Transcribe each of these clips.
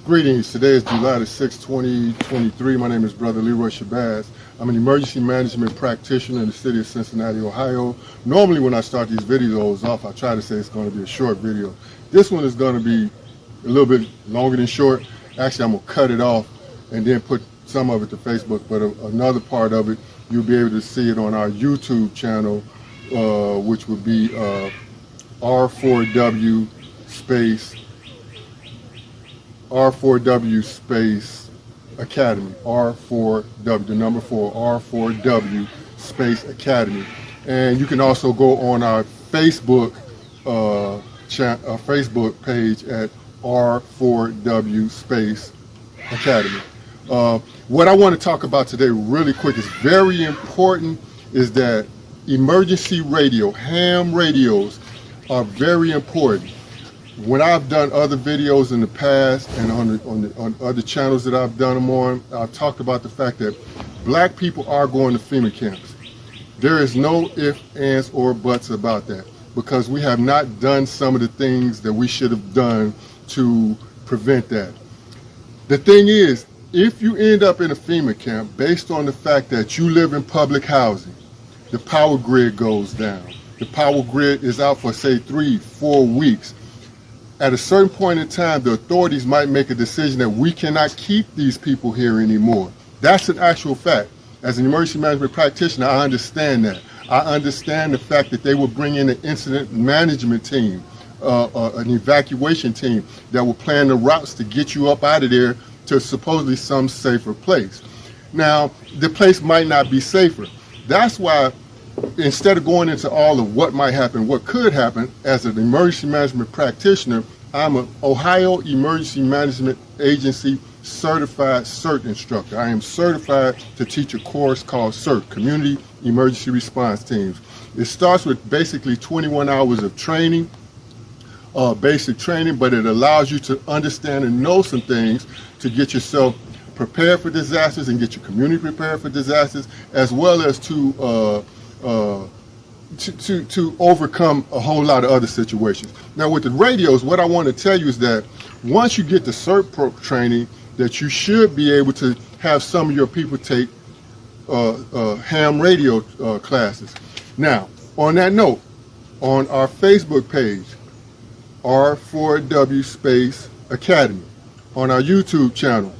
Greetings. Today is July the 6th, 2023. My name is Brother Leroy Shabazz. I'm an emergency management practitioner in the city of Cincinnati, Ohio. Normally when I start these videos off, I try to say it's going to be a short video. This one is going to be a little bit longer than short. Actually, I'm going to cut it off and then put some of it to Facebook, but another part of it, you'll be able to see it on our YouTube channel, which would be R4W space Academy, R4W, the number 4, R4W space Academy. And you can also go on our Facebook Facebook page at R4W space Academy. What I want to talk about today really quick is very important, is that emergency radio, ham radios, are very important. When I've done other videos in the past and on other channels that I've done them on, I've talked about the fact that black people are going to FEMA camps. There is no ifs, ands, or buts about that, because we have not done some of the things that we should have done to prevent that. The thing is, if you end up in a FEMA camp based on the fact that you live in public housing, the power grid goes down. The power grid is out for, say, 3-4 weeks. At a certain point in time, the authorities might make a decision that we cannot keep these people here anymore. That's an actual fact. As an emergency management practitioner, I understand that. I understand the fact that they will bring in an incident management team, an evacuation team that will plan the routes to get you up out of there to supposedly some safer place. Now, the place might not be safer. That's why, instead of going into all of what might happen, what could happen, as an emergency management practitioner, I'm an Ohio Emergency Management Agency certified CERT instructor. I am certified to teach a course called CERT, Community Emergency Response Teams. It starts with basically 21 hours of training, basic training, but it allows you to understand and know some things to get yourself prepared for disasters and get your community prepared for disasters, as well as to overcome a whole lot of other situations. Now with the radios, what I want to tell you is that once you get the CERT training, that you should be able to have some of your people take ham radio classes. Now, on that note, on our Facebook page, R4W space Academy, on our YouTube channel,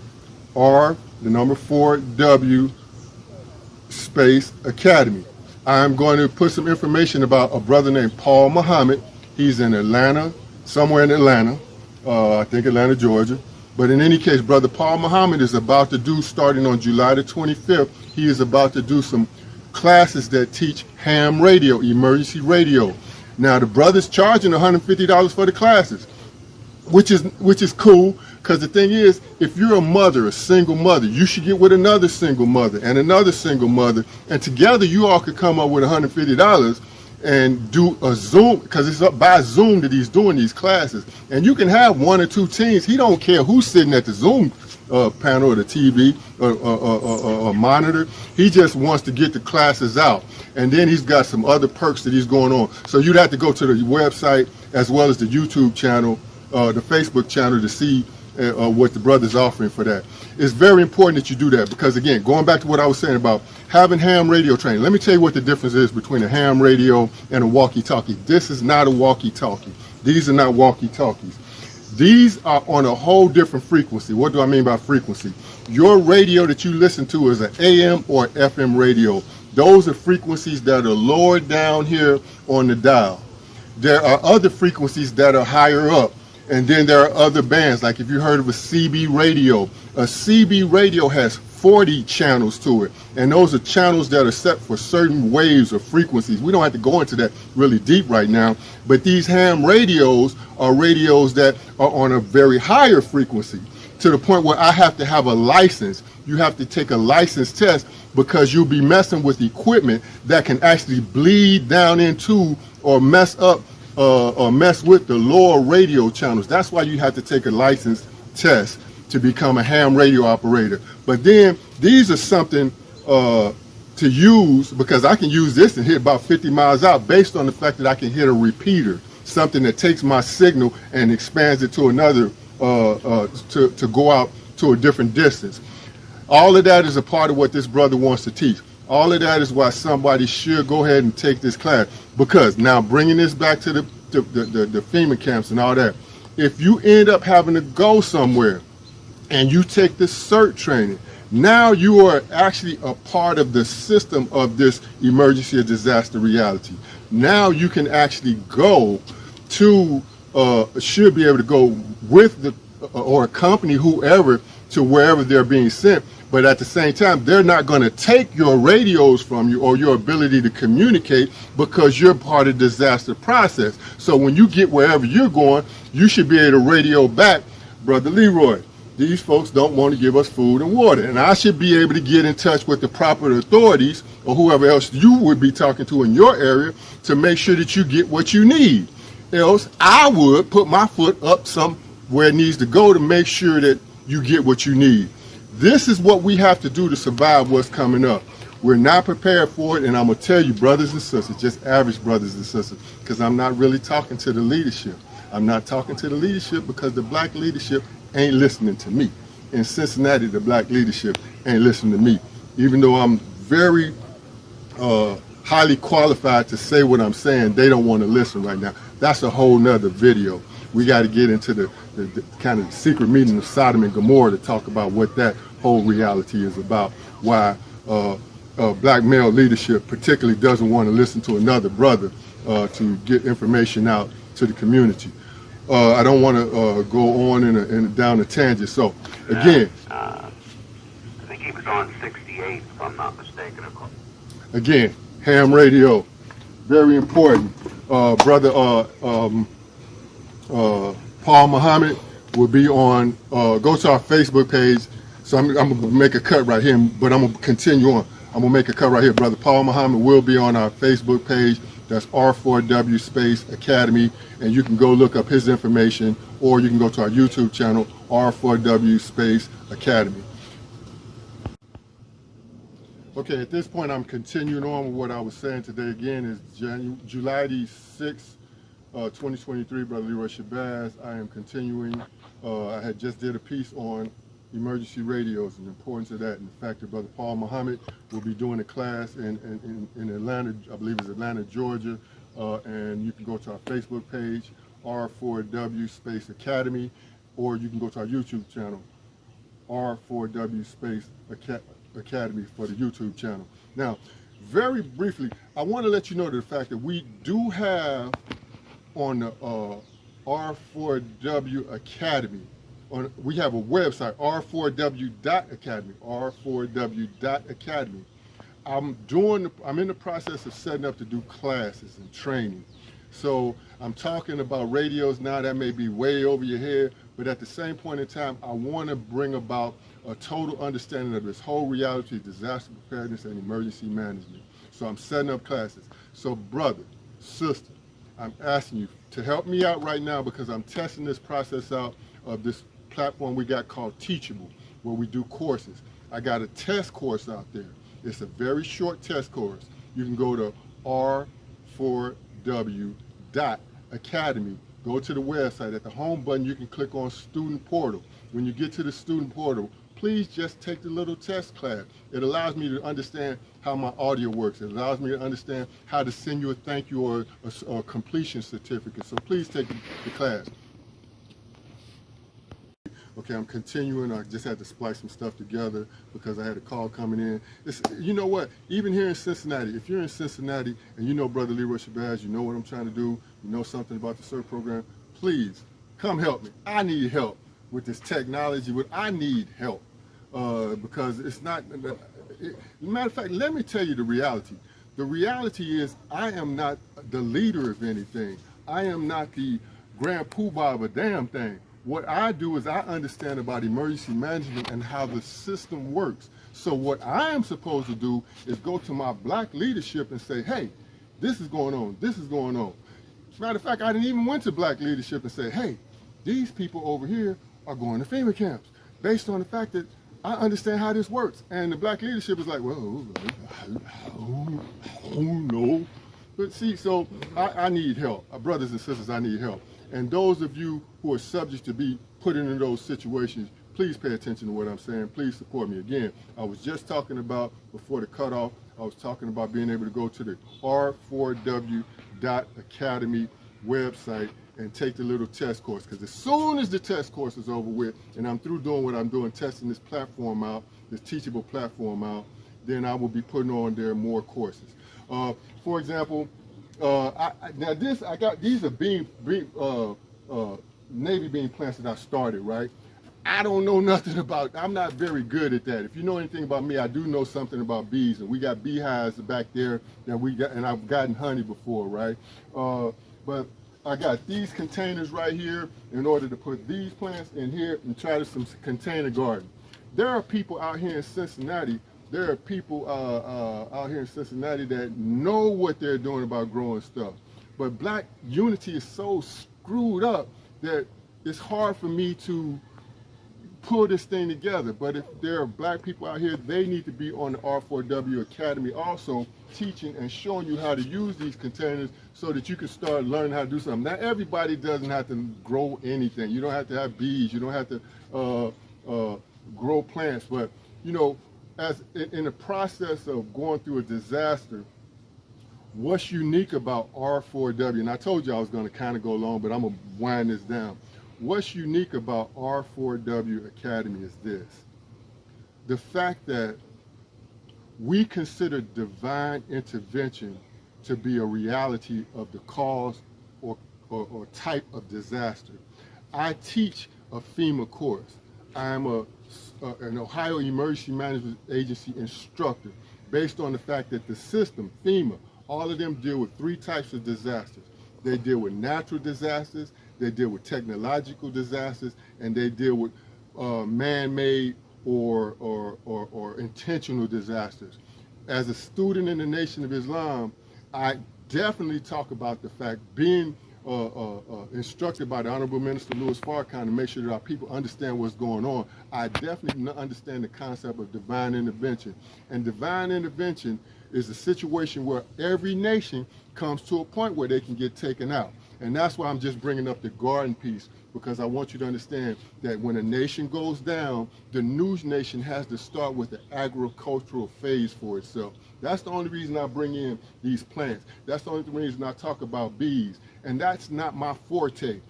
R4W space Academy, I'm going to put some information about a brother named Paul Muhammad. He's in Atlanta, somewhere in Atlanta, I think Atlanta, Georgia. But in any case, Brother Paul Muhammad is about to do, starting on July the 25th, he is about to do some classes that teach ham radio, emergency radio. Now the brother's charging $150 for the classes, which is cool, because the thing is, if you're a mother, a single mother, you should get with another single mother and another single mother, and together you all could come up with $150 and do a Zoom, because it's up by Zoom that he's doing these classes. And you can have 1 or 2 teams. He don't care who's sitting at the Zoom panel or the TV or monitor. He just wants to get the classes out. And then he's got some other perks that he's going on. So you'd have to go to the website as well as the YouTube channel, the Facebook channel, to see what the brother's offering for that. It's very important that you do that, because again, going back to what I was saying about having ham radio training, let me tell you what the difference is between a ham radio and a walkie-talkie. This is not a walkie-talkie. These are not walkie-talkies. These are on a whole different frequency. What do I mean by frequency? Your radio that you listen to is an AM or FM radio. Those are frequencies that are lower down here on the dial. There are other frequencies that are higher up. And then there are other bands, like if you heard of a CB radio. A CB radio has 40 channels to it, and those are channels that are set for certain waves or frequencies. We don't have to go into that really deep right now, but these ham radios are radios that are on a very higher frequency, to the point where I have to have a license. You have to take a license test, because you'll be messing with equipment that can actually bleed down into or mess up or mess with the lower radio channels. That's why you have to take a license test to become a ham radio operator. But then these are something to use, because I can use this and hit about 50 miles out based on the fact that I can hit a repeater, something that takes my signal and expands it to another to go out to a different distance. All of that is a part of what this brother wants to teach. All of that is why somebody should go ahead and take this class. Because now bringing this back to the FEMA camps and all that, if you end up having to go somewhere and you take this CERT training, now you are actually a part of the system of this emergency or disaster reality. Now you can actually go to, should be able to go with the, or accompany whoever to wherever they're being sent. But at the same time, they're not going to take your radios from you or your ability to communicate because you're part of the disaster process. So when you get wherever you're going, you should be able to radio back, Brother Leroy, these folks don't want to give us food and water. And I should be able to get in touch with the proper authorities or whoever else you would be talking to in your area to make sure that you get what you need. Else, I would put my foot up somewhere it needs to go to make sure that you get what you need. This is what we have to do to survive what's coming up. We're not prepared for it, and I'm going to tell you, brothers and sisters, just average brothers and sisters, because I'm not really talking to the leadership. I'm not talking to the leadership because the black leadership ain't listening to me. In Cincinnati, the black leadership ain't listening to me. Even though I'm very highly qualified to say what I'm saying, they don't want to listen right now. That's a whole nother video. We got to get into the kind of secret meeting of Sodom and Gomorrah to talk about what that whole reality is about, why black male leadership particularly doesn't want to listen to another brother to get information out to the community. I don't want to go on down a tangent. So again, I think he was on 68, if I'm not mistaken. Again, ham radio, very important. Brother Paul Muhammad will be on. Go to our Facebook page. So I'm going to make a cut right here, but I'm going to continue on. I'm going to make a cut right here. Brother Paul Muhammad will be on our Facebook page. That's R4W Space Academy, and you can go look up his information, or you can go to our YouTube channel, R4W Space Academy. Okay, at this point, I'm continuing on with what I was saying today. Again, is July the 6th, 2023, Brother Leroy Shabazz. I am continuing. I had just did a piece on emergency radios and the importance of that, and the fact that Brother Paul Muhammad will be doing a class in Atlanta, I believe it's Atlanta, Georgia, and you can go to our Facebook page, R4W Space Academy, or you can go to our YouTube channel, R4W Space Academy for the YouTube channel. Now, very briefly, I want to let you know the fact that we do have on the R4W Academy, we have a website, r4w.academy, r4w.academy. I'm in the process of setting up to do classes and training. So I'm talking about radios now, that may be way over your head, but at the same point in time, I want to bring about a total understanding of this whole reality, disaster preparedness and emergency management. So I'm setting up classes. So brother, sister, I'm asking you to help me out right now because I'm testing this process out of this platform we got called Teachable, where we do courses. I got a test course out there. It's a very short test course. You can go to r4w.academy. Go to the website. At the home button, you can click on Student Portal. When you get to the Student Portal, please just take the little test class. It allows me to understand how my audio works. It allows me to understand how to send you a thank you or a completion certificate. So please take the class. Okay, I'm continuing. I just had to splice some stuff together because I had a call coming in. You know what? Even here in Cincinnati, if you're in Cincinnati and you know Brother Leroy Shabazz, you know what I'm trying to do, you know something about the CERT program, please come help me. I need help with this technology. I need help because it's not. Matter of fact, let me tell you the reality. The reality is I am not the leader of anything. I am not the grand poobah of a damn thing. What I do is I understand about emergency management and how the system works. So what I am supposed to do is go to my black leadership and say, hey, this is going on, this is going on. As a matter of fact, I didn't even went to black leadership and say, hey, these people over here are going to FEMA camps based on the fact that I understand how this works. And the black leadership is like, well, I don't know. But see, so I need help. Brothers and sisters, I need help. And those of you who are subject to be put into those situations, please pay attention to what I'm saying. Please support me. Again, I was just talking about, before the cutoff, I was talking about being able to go to the r4w.academy website and take the little test course. Because as soon as the test course is over with and I'm through doing what I'm doing, testing this platform out, this teachable platform out, then I will be putting on there more courses. For example, these are navy bean plants that I started, right? I don't know nothing about, I'm not very good at that. If you know anything about me, I do know something about bees, and we got beehives back there that we got, and I've gotten honey before, right? But I got these containers right here in order to put these plants in here and try to some container garden. There are people out here in Cincinnati, that know what they're doing about growing stuff. But black unity is so screwed up that it's hard for me to pull this thing together. But if there are black people out here, they need to be on the R4W Academy also, teaching and showing you how to use these containers so that you can start learning how to do something. Now, everybody doesn't have to grow anything. You don't have to have bees. You don't have to grow plants. But, you know, as in the process of going through a disaster, what's unique about R4W, and I told you I was going to kind of go long, but I'm going to wind this down. What's unique about R4W Academy is this: the fact that we consider divine intervention to be a reality of the cause or type of disaster. I teach a FEMA course. I'm an Ohio Emergency Management Agency instructor based on the fact that the system, FEMA, all of them deal with three types of disasters. They deal with natural disasters, they deal with technological disasters, and they deal with man-made or intentional disasters. As a student in the Nation of Islam, I definitely talk about the fact, being instructed by the Honorable Minister Louis Farrakhan to make sure that our people understand what's going on. I definitely understand the concept of divine intervention. And divine intervention is a situation where every nation comes to a point where they can get taken out. And that's why I'm just bringing up the garden piece, because I want you to understand that when a nation goes down, the new nation has to start with the agricultural phase for itself. That's the only reason I bring in these plants. That's the only reason I talk about bees. And that's not my forte.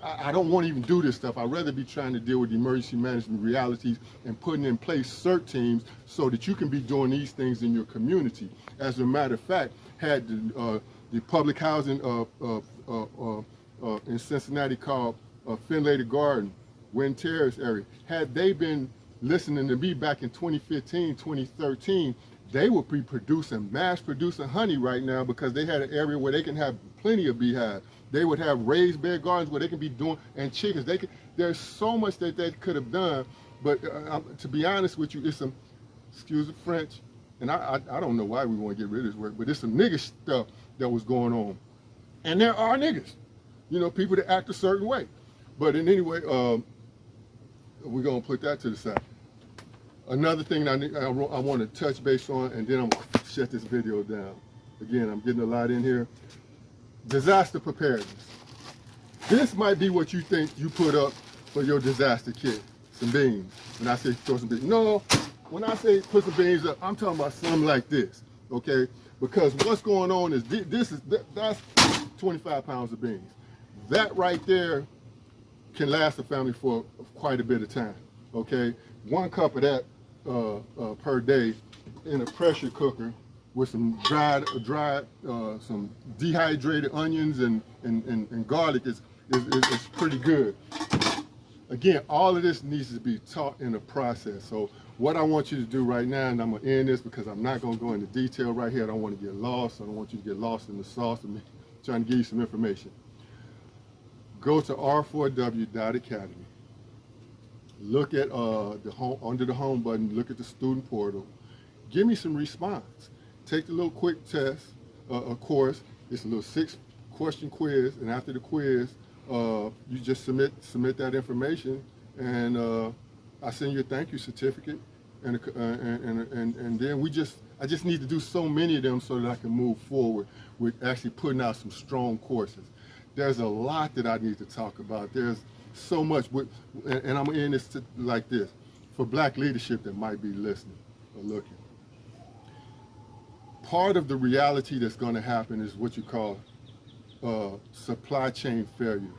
I don't want to even do this stuff. I'd rather be trying to deal with emergency management realities and putting in place CERT teams so that you can be doing these things in your community. As a matter of fact, had the public housing in Cincinnati called Finlay Garden, Wind Terrace area, had they been listening to me back in 2015, 2013, they would be mass producing honey right now, because they had an area where they can have plenty of beehives. They would have raised bed gardens where they can be doing, and chickens. There's so much that they could have done, but to be honest with you, it's some, excuse the French, and I don't know why we want to get rid of this word, but it's some nigga stuff that was going on. And there are niggas, you know, people that act a certain way. But in anyway, we're going to put that to the side. Another thing I want to touch base on, and then I'm going to shut this video down. Again, I'm getting a lot in here. Disaster preparedness. This might be what you think you put up for your disaster kit. Some beans. When I say throw some beans. No, when I say put some beans up, I'm talking about something like this. Okay? Because what's going on is that's 25 pounds of beans. That right there can last a family for quite a bit of time. Okay? 1 cup of that per day in a pressure cooker with some some dehydrated onions and garlic is pretty good. Again, all of this needs to be taught in a process. So what I want you to do right now, and I'm going to end this because I'm not going to go into detail right here. I don't want to get lost. I don't want you to get lost in the sauce of me trying to give you some information. Go to r4w.academy. Look at the home, under the home button, look at the student portal. Give me some response. Take the little quick test, course. It's a little 6-question quiz, and after the quiz, you just submit that information, and I send you a thank you certificate, and then I just need to do so many of them so that I can move forward with actually putting out some strong courses. There's a lot that I need to talk about. There's so much. And I'm gonna end this like this for black leadership that might be listening or looking. Part of the reality that's going to happen is what you call supply chain failure.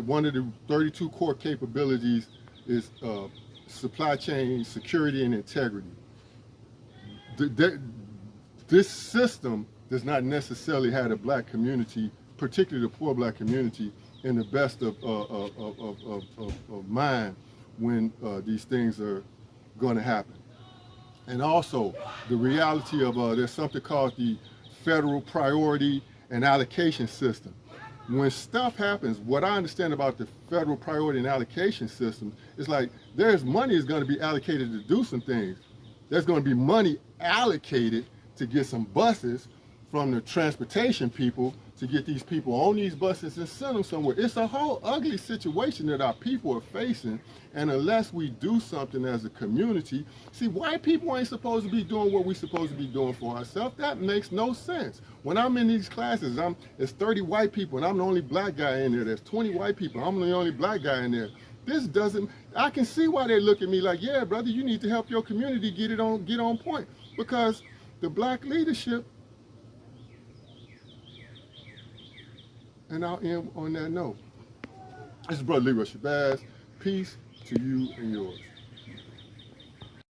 One of the 32 core capabilities is supply chain security and integrity. This system does not necessarily have the black community, particularly the poor black community, in the best of mind when these things are going to happen. And also the reality of there's something called the federal priority and allocation system. When stuff happens, what I understand about the federal priority and allocation system is like there's money is going to be allocated to do some things. There's going to be money allocated to get some buses from the transportation people to get these people on these buses and send them somewhere. It's a whole ugly situation that our people are facing, and unless we do something as a community, see, white people ain't supposed to be doing what we're supposed to be doing for ourselves. That makes no sense. When I'm in these classes, there's 30 white people and I'm the only black guy in there. There's 20 white people, I'm the only black guy in there. This doesn't, I can see why they look at me like, yeah, brother, you need to help your community get on point, because the black leadership. And I'll end on that note. This is Brother Leroy Shabazz. Peace to you and yours.